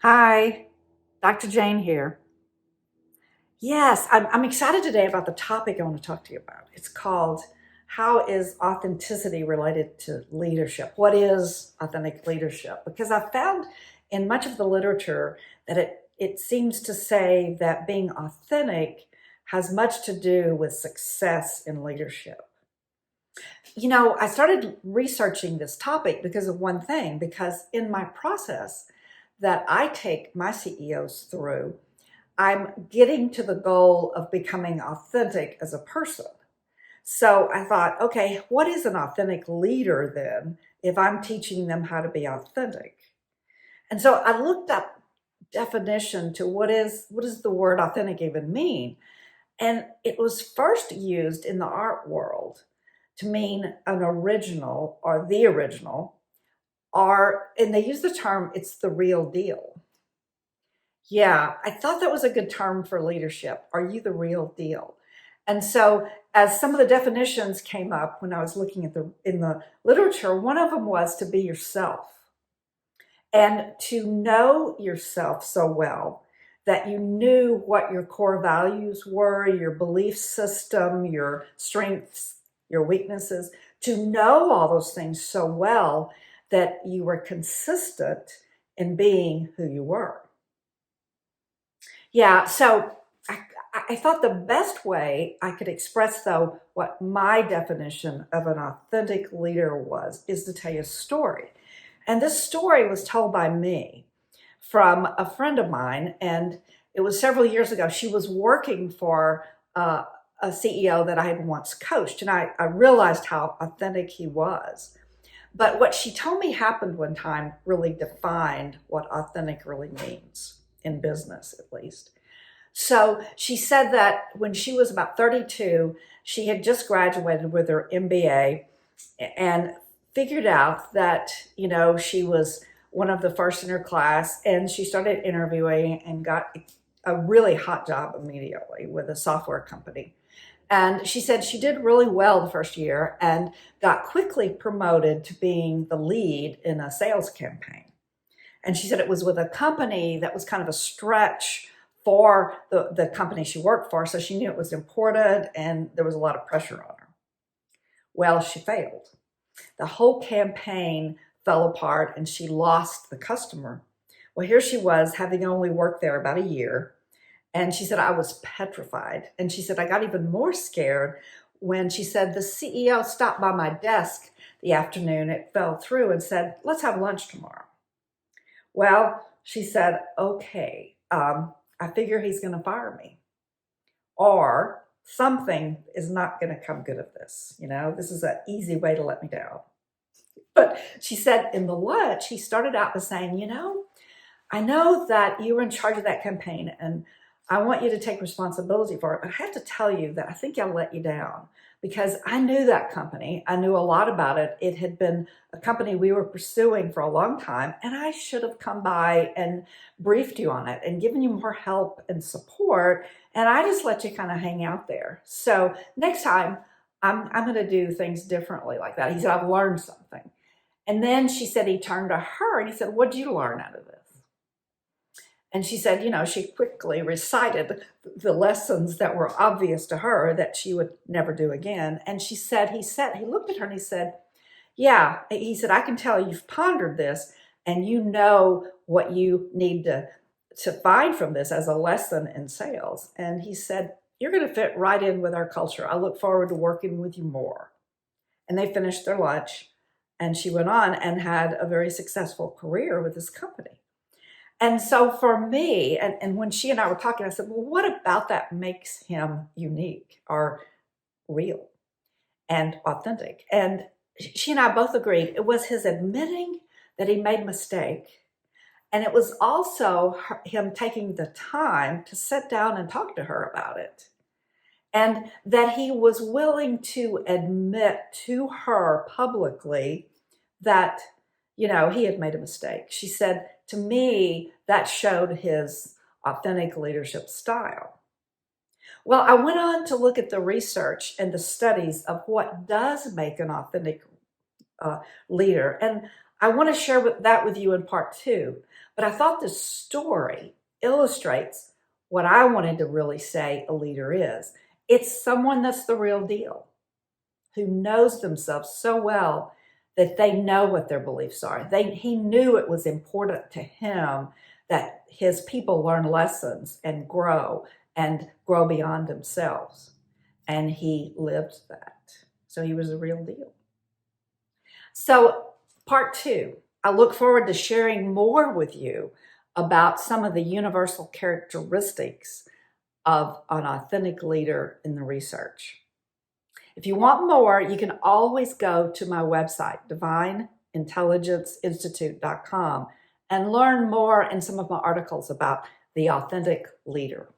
Hi, Dr. Jayne here. Yes, I'm excited today about the topic I want to talk to you about. It's called How is Authenticity Related to Leadership? What is authentic leadership? Because I've found in much of the literature that it seems to say that being authentic has much to do with success in leadership. I started researching this topic because of one thing, because in my process that I take my CEOs through, I'm getting to the goal of becoming authentic as a person. So I thought, okay, what is an authentic leader then if I'm teaching them how to be authentic? And so I looked up definition to what does the word authentic even mean? And it was first used in the art world to mean an original or the original, or and they use the term it's the real deal. Yeah, I thought that was a good term for leadership. Are you the real deal? And so, as some of the definitions came up when I was looking at the in the literature, one of them was to be yourself and to know yourself so well that you knew what your core values were, your belief system, your strengths, your weaknesses, to know all those things so well that you were consistent in being who you were. Yeah, so I, I thought the best way I could express, though, what my definition of an authentic leader was is to tell you a story. And this story was told by me from a friend of mine, and it was several years ago. She was working for a CEO that I had once coached, and I realized how authentic he was. But what she told me happened one time really defined what authentic really means in business, at least. So she said that when she was about 32, she had just graduated with her MBA and figured out that, she was one of the first in her class, and she started interviewing and got a really hot job immediately with a software company. And she said she did really well the first year and got quickly promoted to being the lead in a sales campaign. And she said it was with a company that was kind of a stretch for the company she worked for. So she knew it was important and there was a lot of pressure on her. Well, she failed. The whole campaign fell apart and she lost the customer. Well, here she was, having only worked there about a year. And she said, I was petrified. And she said, I got even more scared when she said the CEO stopped by my desk the afternoon it fell through and said, let's have lunch tomorrow. Well, she said, okay, I figure he's going to fire me, or something is not going to come good of this. This is an easy way to let me down. But she said in the lunch, he started out by saying, I know that you were in charge of that campaign and I want you to take responsibility for it. But I have to tell you that I think I let you down because I knew that company. I knew a lot about it. It had been a company we were pursuing for a long time, and I should have come by and briefed you on it and given you more help and support. And I just let you kind of hang out there. So next time, I'm going to do things differently like that. He said, I've learned something. And then she said he turned to her and he said, what did you learn out of this? And she said, she quickly recited the lessons that were obvious to her that she would never do again. And he looked at her and he said, yeah, he said, I can tell you've pondered this and you know what you need to find from this as a lesson in sales. And he said, you're going to fit right in with our culture. I look forward to working with you more. And they finished their lunch and she went on and had a very successful career with this company. And so for me, and when she and I were talking, I said, well, what about that makes him unique or real and authentic? And she and I both agreed it was his admitting that he made a mistake. And it was also him taking the time to sit down and talk to her about it. And that he was willing to admit to her publicly that, he had made a mistake. She said, to me, that showed his authentic leadership style. Well, I went on to look at the research and the studies of what does make an authentic leader. And I want to share that with you in part 2, but I thought this story illustrates what I wanted to really say a leader is. It's someone that's the real deal, who knows themselves so well that they know what their beliefs are. He knew it was important to him that his people learn lessons and grow beyond themselves. And he lived that. So he was a real deal. So part 2, I look forward to sharing more with you about some of the universal characteristics of an authentic leader in the research. If you want more, you can always go to my website, divineintelligenceinstitute.com, and learn more in some of my articles about the authentic leader.